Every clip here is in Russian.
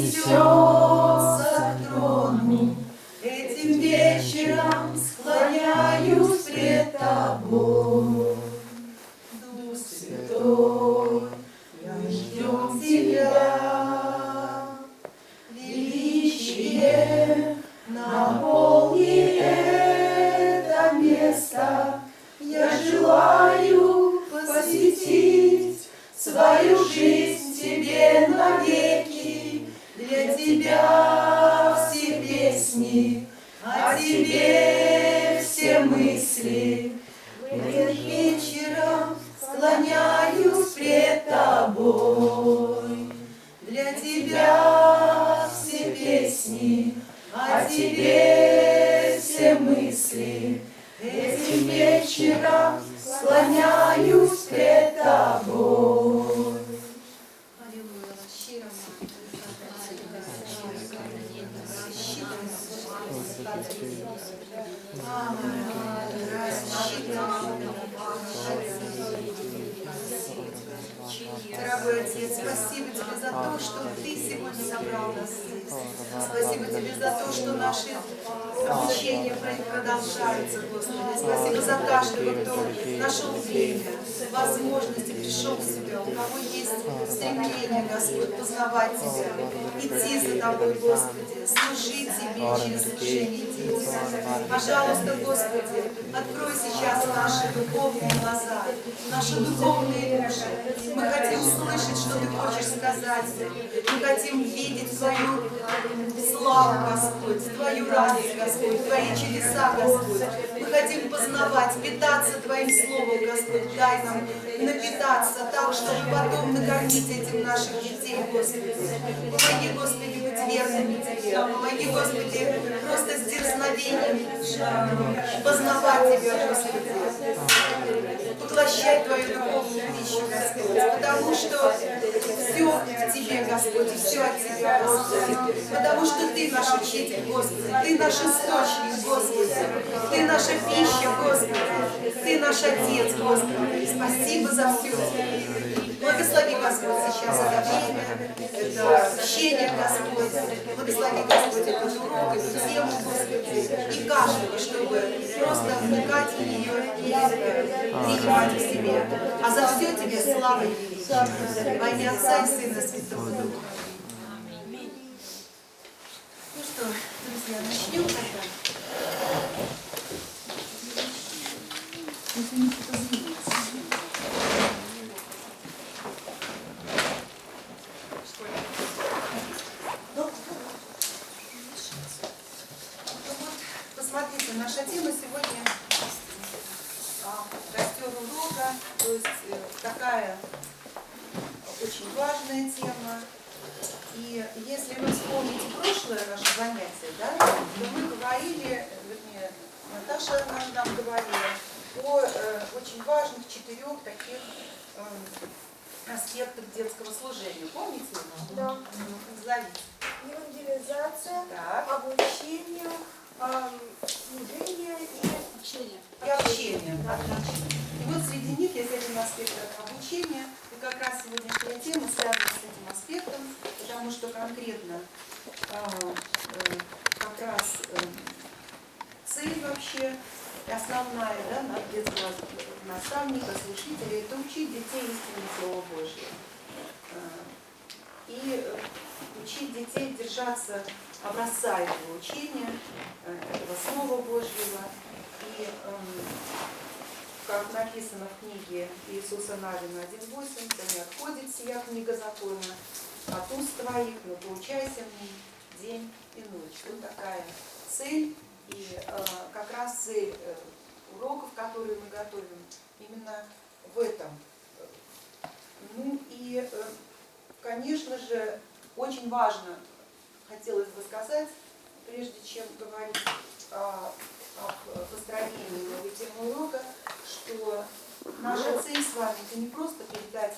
вознесется к трону. Этим вечером склоняюсь пред Тобой. Дух Святой, мы ждем Тебя. Величие наполни это место. Я желаю посвятить свою жизнь Тебе навеки. Для Тебя все песни, о Тебе все мысли. Этим вечером склоняюсь пред Тобой. Для Тебя все песни, о Тебе все мысли. Этим вечером склоняюсь пред Тобой. Дорогой Отец, спасибо Тебе за то, что Ты сегодня собрал нас здесь. Спасибо Тебе за то, что наши обучения продолжаются, Господи. Спасибо за каждого, кто нашел время, возможности, пришел в себя, у кого есть стремление, Господь, познавать Тебя, идти за Тобой, Господи, служить Тебе через служение детей. Пожалуйста, Господи, открой сейчас наши духовные глаза, наши духовные уши. Мы хотим слышать, что Ты хочешь сказать. Мы хотим видеть Твою славу, Господь, Твою радость, Господь, Твои чудеса, Господь. Мы хотим познавать, питаться Твоим Словом, Господь. Дай нам напитаться так, чтобы потом накормить этим наших детей, Господи. Помоги, Господи, быть верными Тебе. Помоги, Господи, просто с дерзновением познавать Тебя, Господи. Поглощать Твою духовную пищу, Господь. Потому что все в Тебе, Господь, и все от Тебя, Господи. Потому что Ты наш учитель, Господи. Ты наш источник, Господи. Ты наша пища, Господи. Ты наш Отец, Господи. Спасибо за все. Благослови, Господь, сейчас это время, это общение, Господь. Благослови, Господь, этот урок, эту тему, Господи. И каждого, чтобы просто вникать в нее и принимать в себе. А за все Тебе слава и величие. Во имя Отца и Сына и Святого Духа. Ну что, друзья, начнем тогда. Извините, позвоните. Посмотрите, наша тема сегодня костер урока, то есть такая очень важная тема. И если вы вспомните прошлое наше занятие, да, то мы говорили, вернее, Наташа нам говорила о очень важных 4 таких аспектах детского служения. Помните? Да. Назовите. Евангелизация, Так. обучение, служение и общение. И общение. Отлично. И вот среди них есть один аспект обучения. И как раз сегодняшняя тема связана с этим аспектом, потому что конкретно как раз цель вообще основная, да, детского наставника, слушателя, это учить детей истинному Слову Божьему. И учить детей держаться образца этого учения, этого Слова Божьего. И как написано в книге Иисуса Навина 1.8, «Да не отходит сия книга закона от уст твоих, но поучайся в ней день и ночь». Вот такая цель. И как раз цель уроков, которые мы готовим, именно в этом. Ну и, конечно же, очень важно, хотелось бы сказать, прежде чем говорить о построении новой темы урока, что наша цель с вами — это не просто передать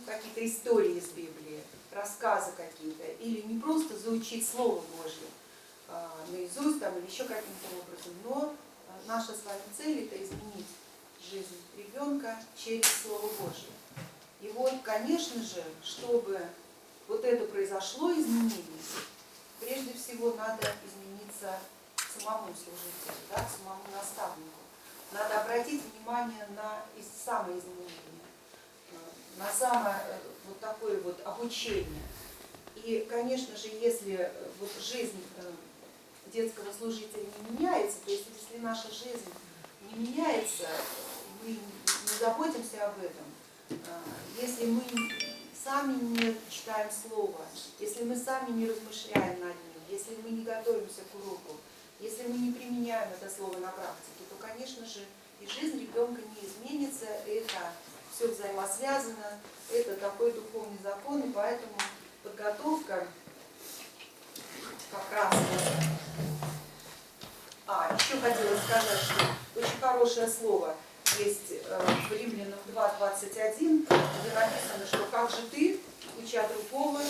какие-то истории из Библии, рассказы какие-то, или не просто заучить Слово Божье наизусть там, или еще каким-то образом, но наша с вами цель — это изменить жизнь ребенка через Слово Божье. И вот, конечно же, чтобы вот это произошло изменение, прежде всего надо измениться самому служителю, да, самому наставнику. Надо обратить внимание на самоизменение, на вот такое вот обучение. И, конечно же, если вот жизнь детского служителя не меняется, то есть если наша жизнь не меняется, мы не заботимся об этом, если мы сами не читаем Слово, если мы сами не размышляем над ним, если мы не готовимся к уроку, если мы не применяем это Слово на практике, то, конечно же, и жизнь ребенка не изменится, это все взаимосвязано, это такой духовный закон, и поэтому подготовка как раз... еще хотела сказать, что очень хорошее слово есть в Римлянам 2:21, где написано, что как же ты, уча другого,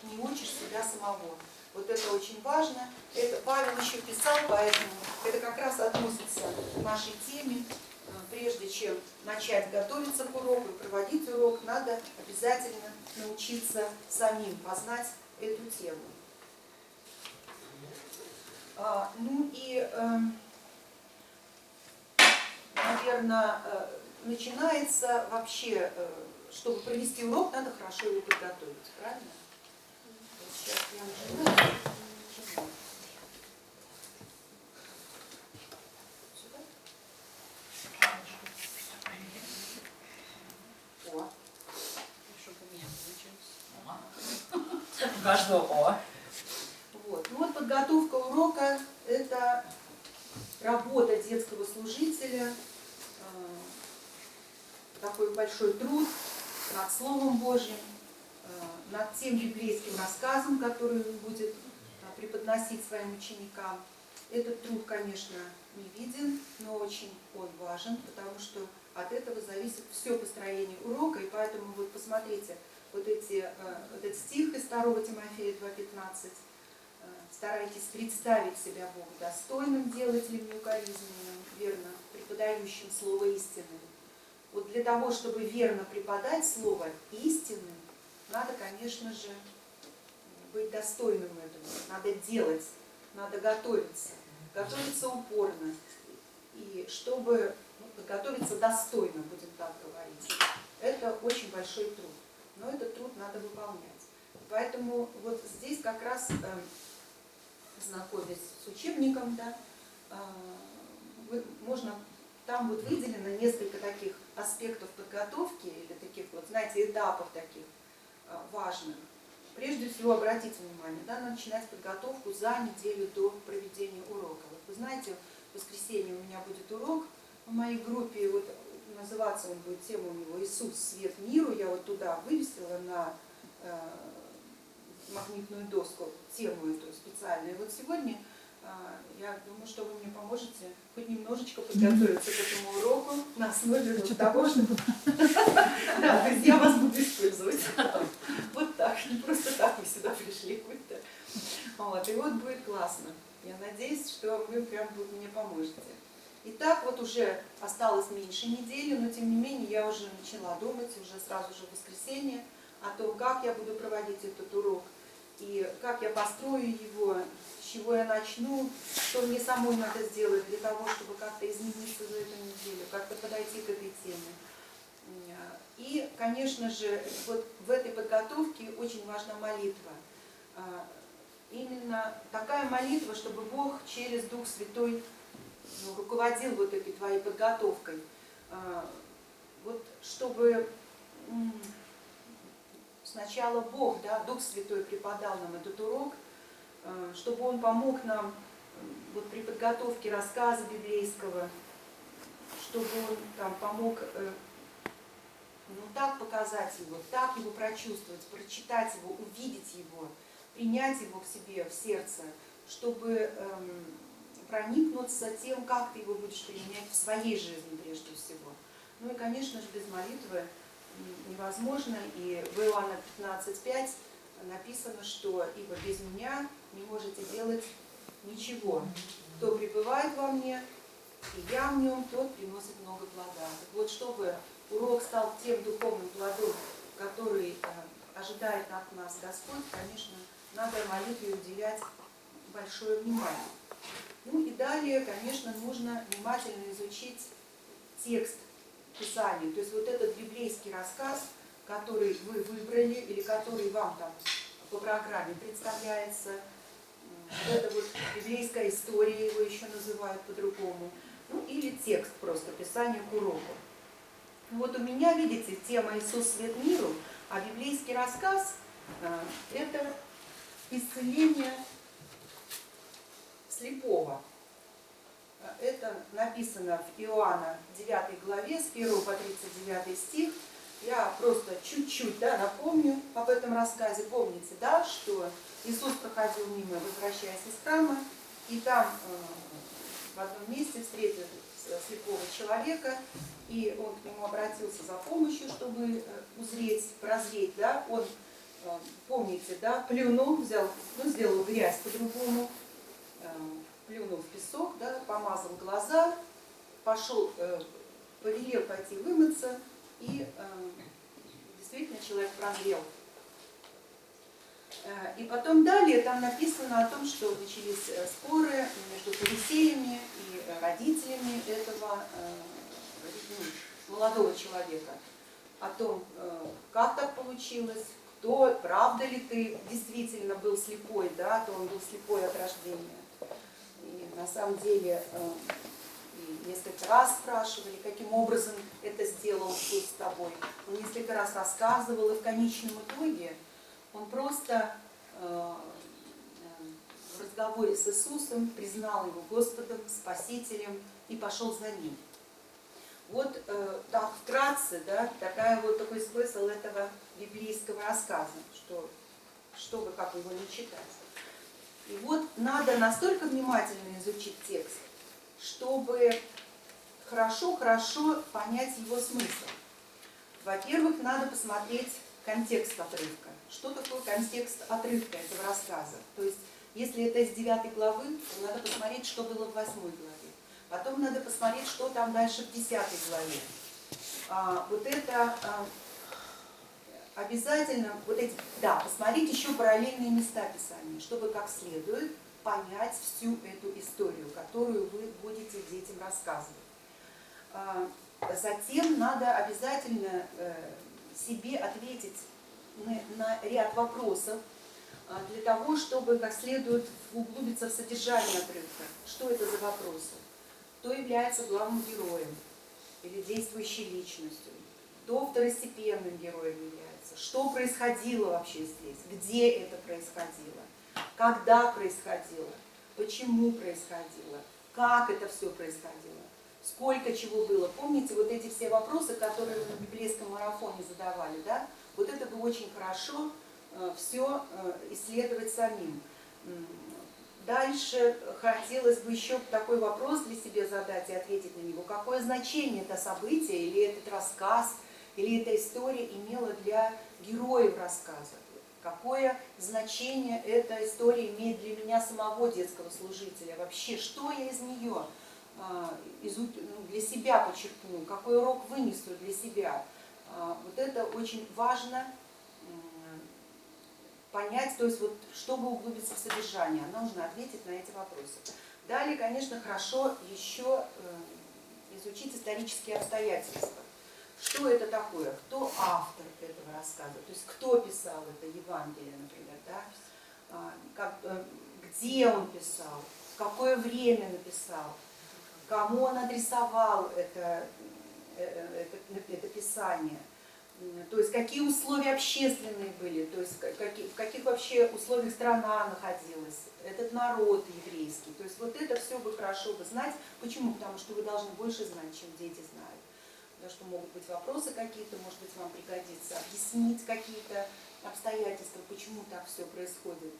не учишь себя самого. Вот это очень важно. Это Павел еще писал, поэтому это как раз относится к нашей теме. Прежде чем начать готовиться к уроку и проводить урок, надо обязательно научиться самим познать эту тему. Ну и, наверное, начинается вообще, чтобы провести урок, надо хорошо его подготовить, правильно? Вот сейчас я начинаю. Сюда? О, чтобы у меня получилось. У каждого О. Вот. Ну вот подготовка урока – это работа детского служителя, такой большой труд над Словом Божьим, над тем библейским рассказом, который он будет преподносить своим ученикам. Этот труд, конечно, не виден, но очень он важен, потому что от этого зависит все построение урока. И поэтому вот посмотрите, этот стих из 2 Тимофея 2:15. Старайтесь представить себя Богу достойным, делателем неукоризненным, верно преподающим слово истины. Вот для того, чтобы верно преподать слово истины, надо, конечно же, быть достойным этого. Надо делать, надо готовиться. Готовиться упорно. И чтобы подготовиться достойно, будем так говорить, это очень большой труд. Но этот труд надо выполнять. Поэтому вот здесь как раз... знакомясь с учебником, да, можно, там вот выделено несколько таких аспектов подготовки, или таких вот, знаете, этапов таких важных. Прежде всего, обратите внимание, да, надо начинать подготовку за неделю до проведения урока. Вот вы знаете, в воскресенье у меня будет урок в моей группе, вот называться он будет, тема у него «Иисус, свет миру». Я вот туда вывесила на магнитную доску тему эту специальную. И вот сегодня я думаю, что вы мне поможете хоть немножечко подготовиться к этому уроку на основе вот того, что... Да, то есть я вас буду использовать. Вот так, не просто так вы сюда пришли. Вот, и вот будет классно. Я надеюсь, что вы прям мне поможете. Итак, вот уже осталось меньше недели, но тем не менее я уже начала думать, уже сразу же в воскресенье, о том, как я буду проводить этот урок. И как я построю его, с чего я начну, что мне самой надо сделать для того, чтобы как-то измениться за эту неделю, как-то подойти к этой теме. И, конечно же, вот в этой подготовке очень важна молитва. Именно такая молитва, чтобы Бог через Дух Святой руководил вот этой твоей подготовкой. Вот чтобы... Сначала Бог, да, Дух Святой преподал нам этот урок, чтобы Он помог нам вот, при подготовке рассказа библейского, чтобы Он там, помог так показать его, так его прочувствовать, прочитать его, увидеть его, принять его к себе в сердце, чтобы проникнуться тем, как ты его будешь применять в своей жизни прежде всего. Ну и, конечно же, без молитвы невозможно, и в Иоанна 15:5 написано, что «Ибо без меня не можете делать ничего. Кто пребывает во мне, и я в нем, тот приносит много плода». Так вот, чтобы урок стал тем духовным плодом, который ожидает от нас Господь, конечно, надо молитве уделять большое внимание. Ну и далее, конечно, нужно внимательно изучить текст Писания. То есть вот этот библейский рассказ, который вы выбрали или который вам там по программе представляется, это вот библейская история, его еще называют по-другому, ну или текст просто, Писание к уроку. Вот у меня, видите, тема «Иисус свет миру», а библейский рассказ это исцеление слепого. Это написано в Иоанна 9 главе с 1 по 39 стих. Я просто чуть-чуть напомню об этом рассказе. Помните, что Иисус проходил мимо, возвращаясь из храма, и там в одном месте встретил слепого человека, и он к нему обратился за помощью, чтобы узреть, прозреть. Он, помните, плюнул, сделал грязь по-другому, плюнул в песок, помазал глаза, пошел, повелел пойти вымыться, и действительно человек прозрел. И потом далее там написано о том, что начались споры между фарисеями и родителями этого молодого человека о том, как так получилось, кто, правда ли ты действительно был слепой, то он был слепой от рождения. И на самом деле несколько раз спрашивали, каким образом это сделал Иисус с тобой. Он несколько раз рассказывал, и в конечном итоге он просто в разговоре с Иисусом признал его Господом, Спасителем и пошел за ним. Вот так вкратце, такой смысл этого библейского рассказа, чтобы как его не читать. И вот надо настолько внимательно изучить текст, чтобы хорошо понять его смысл. Во-первых, надо посмотреть контекст отрывка. Что такое контекст отрывка этого рассказа? То есть, если это из 9 главы, то надо посмотреть, что было в 8 главе. Потом надо посмотреть, что там дальше в 10 главе. Вот это обязательно, посмотреть еще параллельные места Писания, чтобы как следует понять всю эту историю, которую вы будете детям рассказывать. Затем надо обязательно себе ответить на ряд вопросов для того, чтобы как следует углубиться в содержание отрывка. Что это за вопросы? Кто является главным героем или действующей личностью? Кто второстепенным героем является? Что происходило вообще здесь? Где это происходило? Когда происходило? Почему происходило? Как это все происходило? Сколько чего было? Помните вот эти все вопросы, которые вы на библейском марафоне задавали, Вот это бы очень хорошо все исследовать самим. Дальше хотелось бы еще такой вопрос для себя задать и ответить на него. Какое значение это событие, или этот рассказ, или эта история имела для героев рассказа? Какое значение эта история имеет для меня самого детского служителя? Вообще, что я из нее для себя подчеркну, какой урок вынесу для себя? Вот это очень важно понять, то есть чтобы углубиться в содержание, нужно ответить на эти вопросы. Далее, конечно, хорошо еще изучить исторические обстоятельства. Что это такое? Кто автор этого рассказа? То есть кто писал это Евангелие, например, где он писал, в какое время написал, кому он адресовал это писание. То есть какие условия общественные были, то есть в каких вообще условиях страна находилась, этот народ еврейский. То есть вот это все бы хорошо бы знать. Почему? Потому что вы должны больше знать, чем дети знают. Потому что могут быть вопросы какие-то, может быть, вам пригодится объяснить какие-то обстоятельства, почему так все происходит.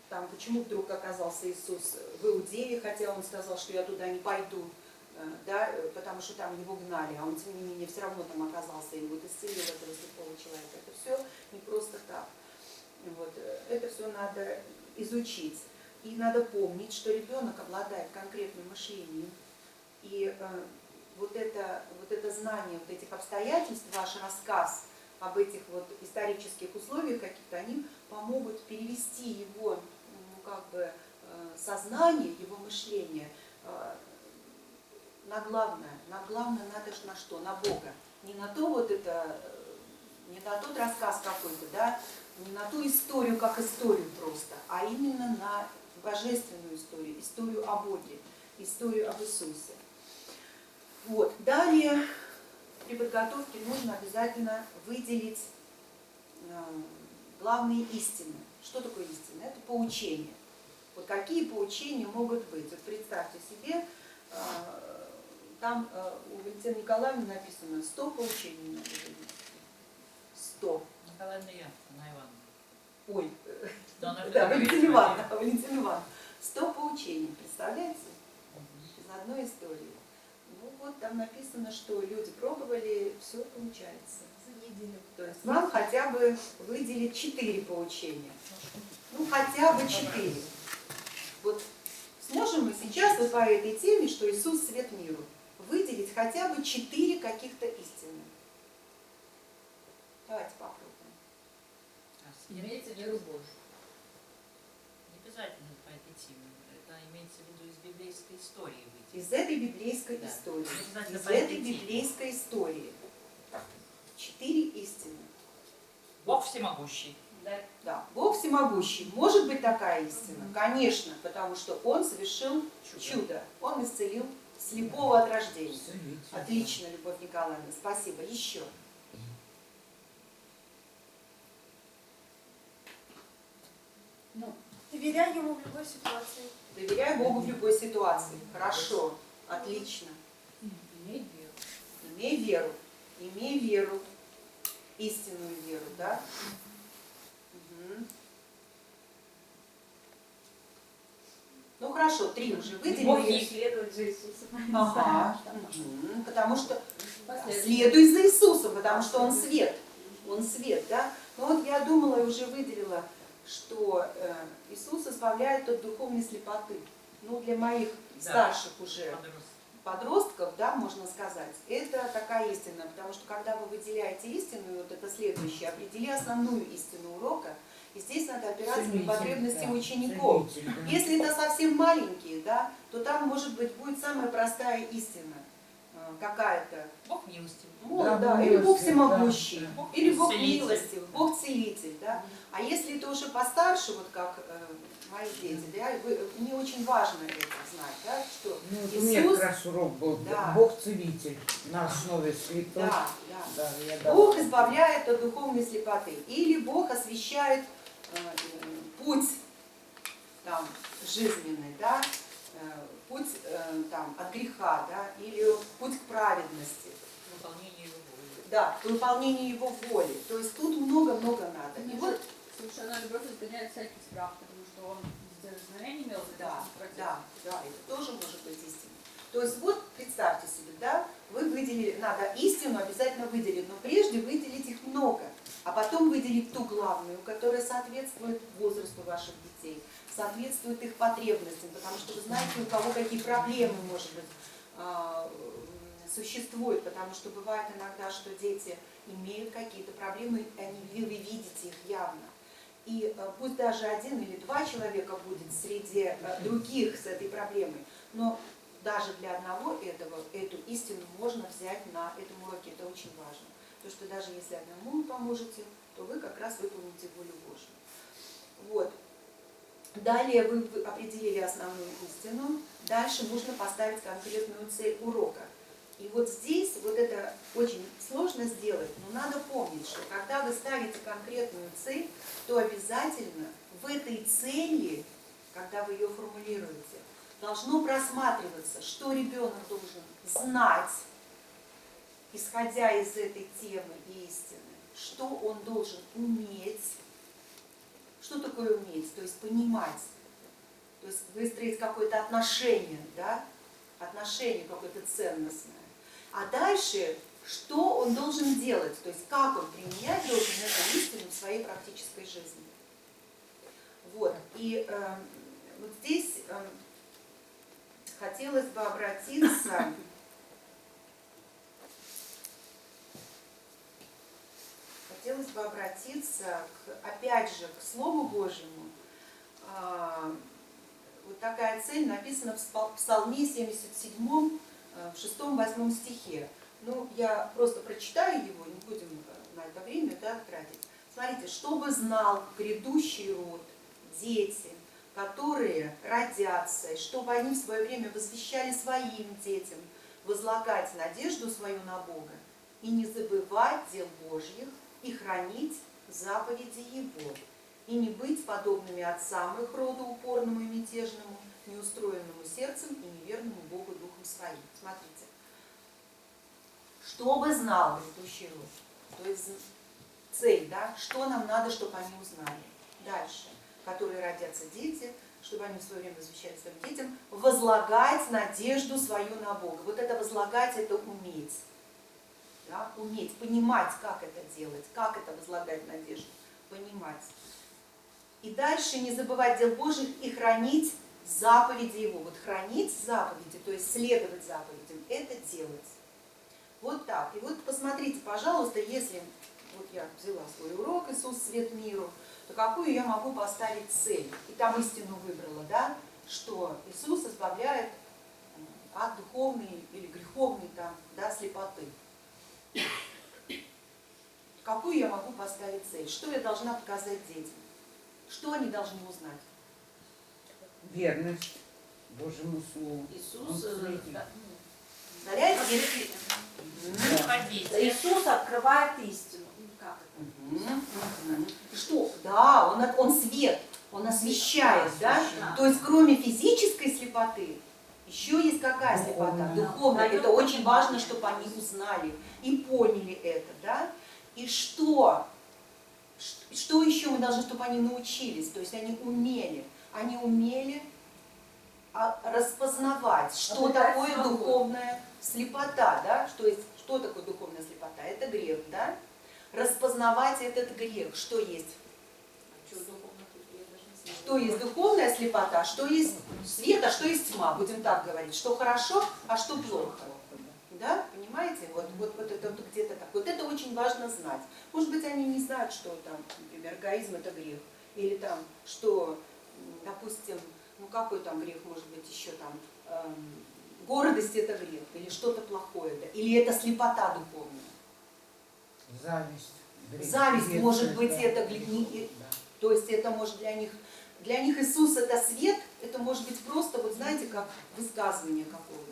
Там, почему вдруг оказался Иисус в Иудее, хотя он сказал, что я туда не пойду. Потому что там его гнали, а он, тем не менее, все равно там оказался и исцелил этого слепого человека. Это все не просто так. Это все надо изучить. И надо помнить, что ребенок обладает конкретным мышлением. И вот это знание этих обстоятельств, ваш рассказ, об этих вот исторических условиях каких-то, они помогут перевести его, ну, как бы, сознание, его мышление на главное. На главное надо на что? На Бога. Не на то вот это, не на тот рассказ какой-то, да, не на ту историю, как историю просто, а именно на божественную историю, историю о Боге, историю об Иисусе. Вот. Далее при подготовке нужно обязательно выделить главные истины. Что такое истина? Это поучения. Вот какие поучения могут быть? Вот представьте себе, там у Валентины Николаевны написано 100 поучений надо выделить. 100. Николаевна я, Анна Ивановна. Ой, Да, она да, же Валентина говорит, Ивановна, Валентина Ивановна. 100 поучений, представляете? Из одной истории. Ну вот там написано, что люди пробовали, все получается. То есть вам хотя бы выделить 4 поучения. Ну хотя бы 4. Вот сможем мы сейчас вот по этой теме, что Иисус свет миру, выделить хотя бы 4 каких-то истины. Давайте попробуем. Имеется веру Божию. Не обязательно по этой теме. Это имеется в виду из библейской истории выйти. Из этой библейской Да. истории. Обязательно Из по этой этой теме. библейской истории. 4 истины. Бог всемогущий. Да, Бог всемогущий. Может быть такая истина? Конечно, потому что Он совершил чудо. Он исцелил слепого от рождения. Отлично, Любовь Николаевна, спасибо. Еще. Доверяй ему в любой ситуации. Доверяй Богу в любой ситуации. Хорошо, отлично. Имей веру. Имей веру. Имей веру. Истинную веру, да? Угу. Ну хорошо, 3 уже выделили. Следовать за Иисусом. Ага. Угу. Потому что следуй за Иисусом, потому что Он свет. Он свет, да? Но вот я думала и уже выделила, что Иисус избавляет от духовной слепоты. Ну, для моих старших уже подростков, да, можно сказать, это такая истина, потому что когда вы выделяете истину, вот это следующее, определи основную истину урока, и здесь надо опираться на потребности учеников. Если это совсем маленькие, да, то там, может быть, будет самая простая истина какая-то. Бог милостивый. Вот, да, или Бог всемогущий, да. или Бог Целитель. милостив, Бог целитель, да. А если это уже постарше, вот как мои дети, да, мне очень важно это знать, да, что Ну, вот у меня Иисус, как раз урок был Да. Бог-целитель на основе святой. да, да, Да, я Бог давала. избавляет от духовной слепоты, или Бог освещает путь там, жизненный, да, путь там, от греха, да, или путь к праведности. Выполнение его воли. Да, к выполнению его воли. То есть тут много-много надо. И вот, Совершенно любовь изгоняет всякий страх, потому что он дерзновение имел. да, это тоже может быть истина. То есть вот представьте себе, да, вы выделили, надо истину обязательно выделить, но прежде выделить их много, а потом выделить ту главную, которая соответствует возрасту ваших детей, соответствует их потребностям, потому что вы знаете, у кого какие проблемы, может быть, существуют, потому что бывает иногда, что дети имеют какие-то проблемы, и вы видите их явно. И пусть даже 1 или 2 человека будет среди других с этой проблемой, но даже для одного эту истину можно взять на этом уроке. Это очень важно. Потому что даже если одному вы поможете, то вы как раз выполните волю Божью. Вот. Далее вы определили основную истину. Дальше нужно поставить конкретную цель урока. И вот здесь вот это очень сложно сделать, но надо помнить, что когда вы ставите конкретную цель, то обязательно в этой цели, когда вы ее формулируете, должно просматриваться, что ребенок должен знать, исходя из этой темы и истины, что он должен уметь. Что такое уметь? То есть понимать, то есть выстроить какое-то отношение, да? Отношение какое-то ценностное. А дальше, что он должен делать, то есть как он применять должен эту истину в своей практической жизни. Вот. И вот здесь хотелось бы обратиться хотелось бы обратиться, опять же, к Слову Божьему. Вот такая цель написана в Псалме 77, в 6-8 стихе. Ну, я просто прочитаю его, не будем на это время тратить. Смотрите, чтобы знал грядущий род, дети, которые родятся, и чтобы они в свое время возвещали своим детям, возлагать надежду свою на Бога и не забывать дел Божьих и хранить заповеди Его, и не быть подобными отцам их рода упорному и мятежному, неустроенному сердцем и неверному Богу духом своим. Смотрите. Чтобы знал грядущий род, то есть цель, да, что нам надо, чтобы они узнали. Дальше, которые родятся дети, чтобы они в свое время возвещали своим детям, возлагать надежду свою на Бога. Вот это возлагать, это уметь. Да? Уметь, понимать, как это делать, как это возлагать надежду, понимать. И дальше не забывать дел Божьих и хранить заповеди Его. Вот хранить заповеди, то есть следовать заповедям, это делать. Вот так. И вот посмотрите, пожалуйста, если вот я взяла свой урок «Иисус – свет миру», то какую я могу поставить цель? И там истину выбрала, да, что Иисус избавляет от духовной или греховной там, да, слепоты. Какую я могу поставить цель? Что я должна показать детям? Что они должны узнать? Верность Божьему Слову. Иисус, Представляете? Иисус открывает истину. Как это? Что? Да, он свет, он освещает, да? То есть кроме физической слепоты, еще есть какая слепота? Духовная. Это очень важно, чтобы они узнали и поняли это, да? И что еще мы должны, чтобы они научились? То есть они умели распознавать, что такое духовная слепота, да? Что такое духовная слепота? Это грех, да? Распознавать этот грех, что есть. Что есть духовная слепота, что есть свет, а что есть тьма, будем так говорить. Что хорошо, а что плохо. Да, понимаете? Вот это где-то так. Вот это очень важно знать. Может быть, они не знают, что там, например, эгоизм это грех. Или там, что, допустим, ну какой там грех может быть еще там, гордость это грех, или что-то плохое, да? Или это слепота духовная. Зависть. Зависть, может быть, да. это то есть это может для них Иисус это свет, это может быть просто, вот знаете, как высказывание какое-то.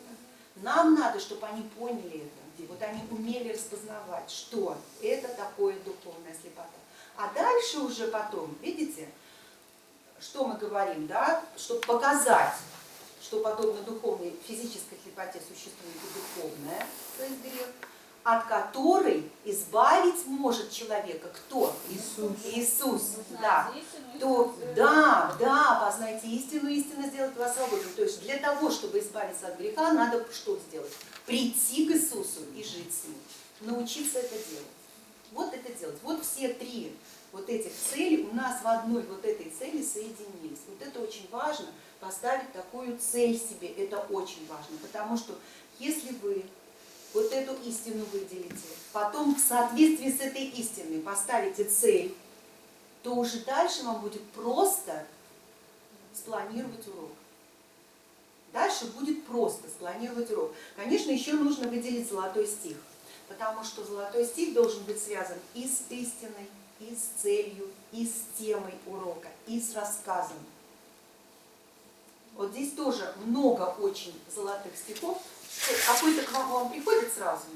Нам надо, чтобы они поняли это, вот они умели распознавать, что это такое духовная слепота. А дальше уже потом, видите, что мы говорим, да, чтобы показать, что подобно духовной физической слепоте существует и духовная, то есть грех, от которой избавить может человека кто? Иисус, да. Да, познайте истину, истина сделает вас свободным. То есть для того, чтобы избавиться от греха, надо что сделать? Прийти к Иисусу и жить с Ним. Научиться это делать. Вот это делать. Вот все три вот этих целей у нас в одной вот этой цели соединились. Вот это очень важно, поставить такую цель себе. Это очень важно, потому что если вы вот эту истину выделите, потом в соответствии с этой истиной поставите цель, то уже дальше вам будет просто спланировать урок. Дальше будет просто спланировать урок. Конечно, еще нужно выделить золотой стих, потому что золотой стих должен быть связан и с истиной, и с целью, и с темой урока, и с рассказом. Вот здесь тоже много очень золотых стихов. Какой-то к вам приходит сразу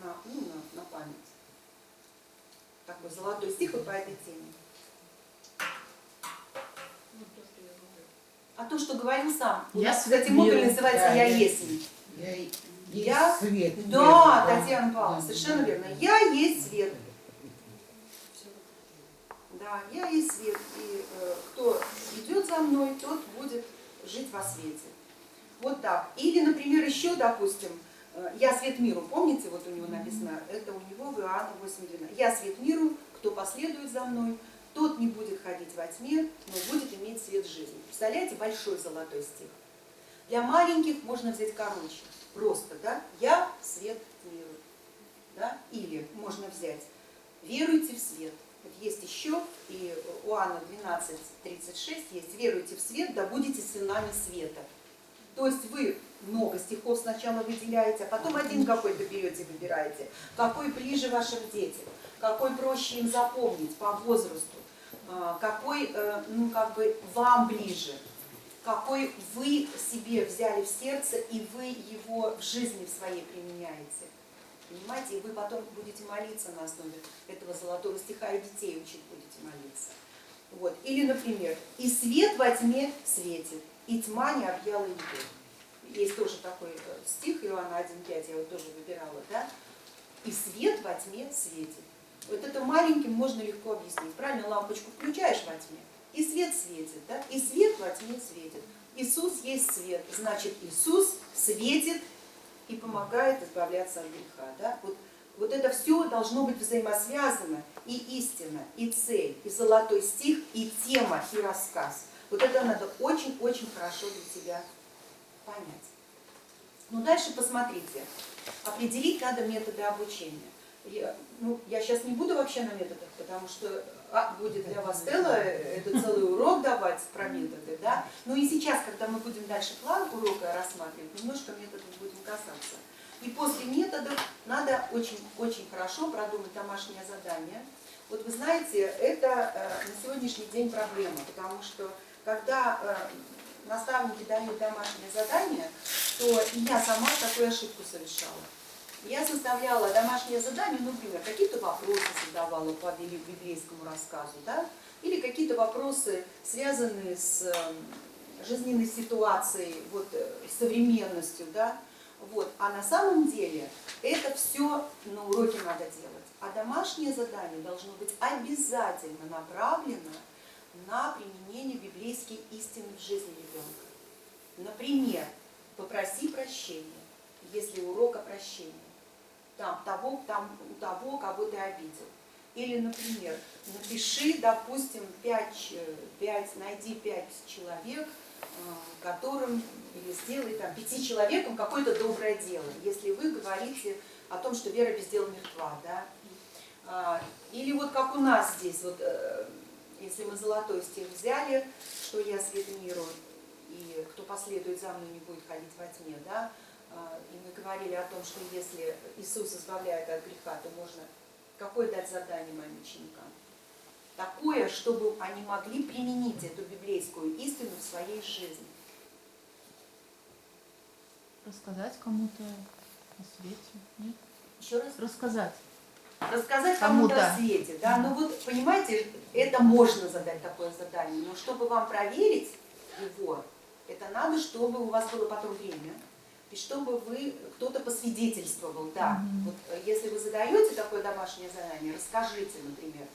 на память? Такой золотой стих вот по этой теме. А то, что говорил сам. У нас, кстати, модуль называется «Я есть». Я свет. Да, Татьяна Павловна, совершенно верно. Я есть свет. Да, я есть свет. И кто идет за мной, тот будет жить во свете. Вот так. Или, например, еще, допустим, «Я свет миру». Помните, вот у него написано, это у него в Иоанна 8:12. «Я свет миру, кто последует за мной, тот не будет ходить во тьме, но будет иметь свет жизни». Представляете, большой золотой стих. Для маленьких можно взять короче. Просто, да? «Я свет миру». Да? Или можно взять веруйте в свет. Вот есть еще, и у Иоанна 12:36 есть, веруйте в свет, да будете сынами света. То есть вы много стихов сначала выделяете, а потом один какой-то берете, выбираете. Какой ближе вашим детям, какой проще им запомнить по возрасту, какой, ну, как бы вам ближе, какой вы себе взяли в сердце, и вы его в жизни в своей применяете. Понимаете, и вы потом будете молиться на основе этого золотого стиха, и детей учить будете молиться. Вот. Или, например, «И свет во тьме светит, и тьма не объяла его». Есть тоже такой стих, Иоанна 1:5, я его тоже выбирала, да? «И свет во тьме светит». Вот это маленьким можно легко объяснить. Правильно, лампочку включаешь во тьме, и свет светит, да? И свет во тьме светит. Иисус есть свет, значит, Иисус светит и помогает избавляться от греха, да? Вот это все должно быть взаимосвязано, и истина, и цель, и золотой стих, и тема, и рассказ. Вот это надо очень-очень хорошо для себя понять. Ну, дальше посмотрите. Определить надо методы обучения. Я сейчас не буду вообще на методах, потому что будет для вас Стелла это целый урок давать про методы, да? Но и сейчас, когда мы будем дальше план урока рассматривать, немножко методов будем касаться. И после методов надо очень хорошо продумать домашнее задание. Вот вы знаете, это на сегодняшний день проблема, потому что когда наставники дают домашнее задание, то и я сама такую ошибку совершала. Я составляла домашнее задание, например, какие-то вопросы задавала по библейскому рассказу, да? Или какие-то вопросы, связанные с жизненной ситуацией, вот, современностью, да? Вот. А на самом деле это все на уроке надо делать. А домашнее задание должно быть обязательно направлено на применение библейских истин в жизни ребенка. Например, попроси прощения, если урок о прощении. У того, кого ты обидел. Или, например, напиши, допустим, найди 5 человек, которым, или сделай там 5 человекам какое-то доброе дело, если вы говорите о том, что вера без дела мертва, да? Или вот как у нас здесь, вот, если мы золотой стих взяли, что я свет миру, и кто последует за мной, не будет ходить во тьме, да? И мы говорили о том, что если Иисус избавляет от греха, то можно какое дать задание моим ученикам? Такое, чтобы они могли применить эту библейскую истину в своей жизни. Рассказать кому-то о свете, нет? Еще раз? Рассказать. Рассказать кому-то о свете, да? Ну вот, понимаете, это можно задать такое задание, но чтобы вам проверить его, это надо, чтобы у вас было потом время, и чтобы кто-то посвидетельствовал, да. Вот если вы задаете такое домашнее задание, расскажите, например.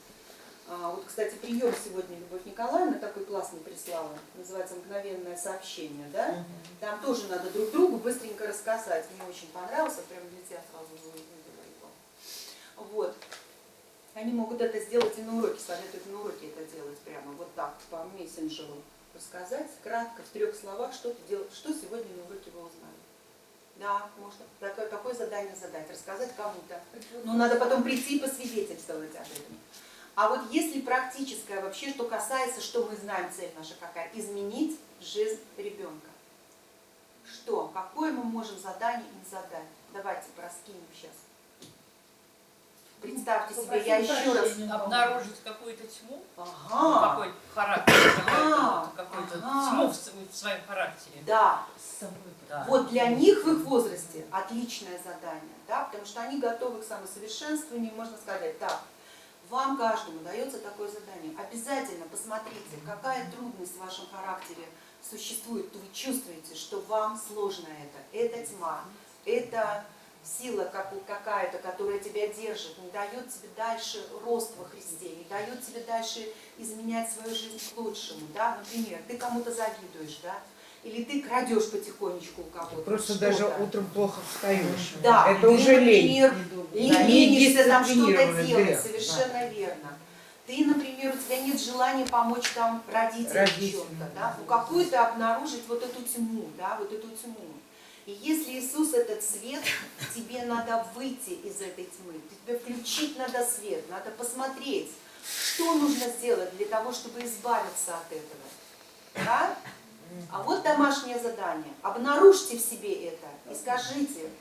Вот, кстати, прием сегодня Любовь Николаевна такой классный прислала, называется «Мгновенное сообщение», да? Там тоже надо друг другу быстренько рассказать. Мне очень понравилось, прямо для тебя сразу выдала его. Вот. Они могут это сделать и на уроке, советуют на уроке это делать прямо вот так, по мессенджеру. Рассказать кратко, в 3 словах, что сегодня на уроке вы узнали. Да, можно такое задание задать, рассказать кому-то. Но надо потом прийти и посвидетельствовать об этом. А вот если практическое вообще, что касается, что мы знаем, цель наша какая? Изменить жизнь ребенка. Что? Какое мы можем задание им задать? Давайте раскинем сейчас. Представьте себе, я еще раз... Обнаружить какую-то тьму, Ага. какой-то характер, какую-то тьму в своем характере. Да. Да. Вот для них в их возрасте отличное задание, да, потому что они готовы к самосовершенствованию, можно сказать, так, вам каждому дается такое задание. Обязательно посмотрите, какая трудность в вашем характере существует. Вы чувствуете, что вам сложно это тьма, это сила какая-то, которая тебя держит, не дает тебе дальше рост во Христе, не дает тебе дальше изменять свою жизнь к лучшему. Да? Например, ты кому-то завидуешь, да? Или ты крадешь потихонечку у кого-то. Просто даже утром плохо встаешь. Да, это уже лень. Ленишься там что-то Недисциплинированный делать, грех. совершенно верно. Ты, например, у тебя нет желания помочь там родителям в чем-то, да? Ну, какую-то обнаружить вот эту тьму, да, вот эту тьму. И если Иисус этот свет, тебе надо выйти из этой тьмы, тебе включить надо свет, надо посмотреть, что нужно сделать для того, чтобы избавиться от этого. Да? А вот домашнее задание. Обнаружьте в себе это и скажите,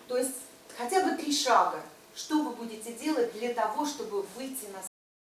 то есть хотя бы 3 шага, что вы будете делать для того, чтобы выйти на